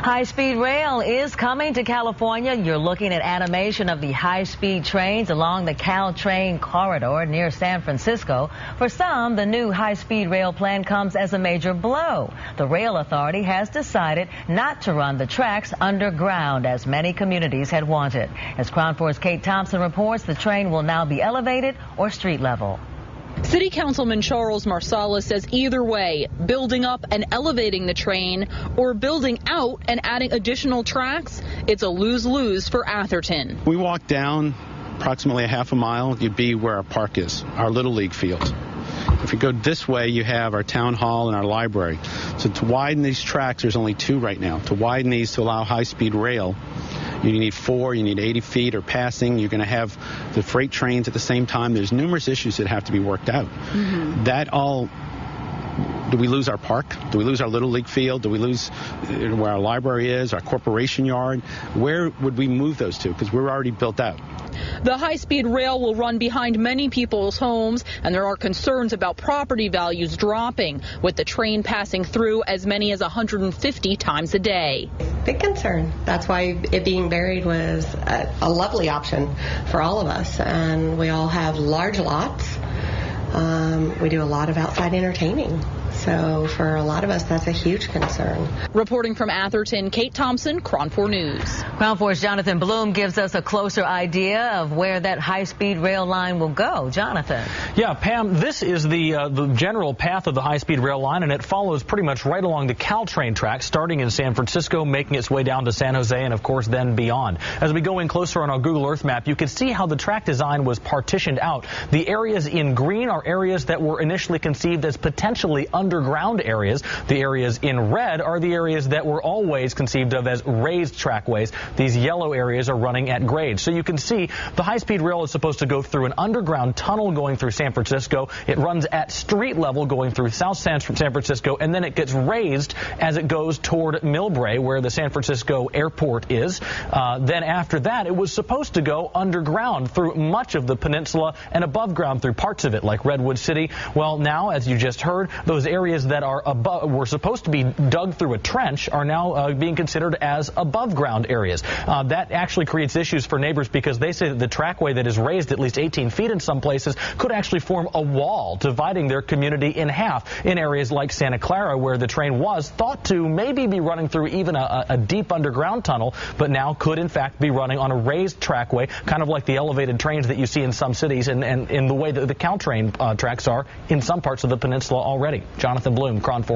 High-speed rail is coming to California. You're looking at animation of the high-speed trains along the Caltrain corridor near San Francisco. For some, the new high-speed rail plan comes as a major blow. The rail authority has decided not to run the tracks underground as many communities had wanted. As Crown 4's Kate Thompson reports, the train will now be elevated or street level. City Councilman Charles Marsala says either way, building up and elevating the train or building out and adding additional tracks, it's a lose-lose for Atherton. We walk down approximately a half a mile, you'd be where our park is, our Little League field. If you go this way, you have our town hall and our library. So to widen these tracks, there's only two right now. To widen these to allow high-speed rail, you need 4, you need 80 feet or passing. You're going to have the freight trains at the same time. There's numerous issues that have to be worked out. That all, do we lose our park? Do we lose our Little League field? Do we lose where our library is, our corporation yard? Where would we move those to? Because we're already built out. The high-speed rail will run behind many people's homes, and there are concerns about property values dropping, with the train passing through as many as 150 times a day. Big concern. That's why it being buried was a lovely option for all of us. And we all have large lots. We do a lot of outside entertaining. So for a lot of us, that's a huge concern. Reporting from Atherton, Kate Thompson, Crown 4 News. Crown 4's Jonathan Bloom gives us a closer idea of where that high-speed rail line will go. Jonathan. Yeah, Pam, this is the general path of the high-speed rail line, and it follows pretty much right along the Caltrain track, starting in San Francisco, making its way down to San Jose, and of course then beyond. As we go in closer on our Google Earth map, you can see how the track design was partitioned out. The areas in green are areas that were initially conceived as potentially underground areas. The areas in red are the areas that were always conceived of as raised trackways. These yellow areas are running at grade. So you can see the high-speed rail is supposed to go through an underground tunnel going through San Francisco. It runs at street level going through South San Francisco, and then it gets raised as it goes toward Millbrae, where the San Francisco airport is. Then after that, it was supposed to go underground through much of the peninsula and above ground through parts of it, like Redwood City. Well, now, as you just heard, those areas that are above, were supposed to be dug through a trench, are now being considered as above ground areas. That actually creates issues for neighbors because they say that the trackway that is raised at least 18 feet in some places could actually form a wall dividing their community in half in areas like Santa Clara, where the train was thought to maybe be running through even a deep underground tunnel, but now could in fact be running on a raised trackway, kind of like the elevated trains that you see in some cities and in the way that the Caltrain tracks are in some parts of the peninsula already. Jonathan Bloom, Crown 4.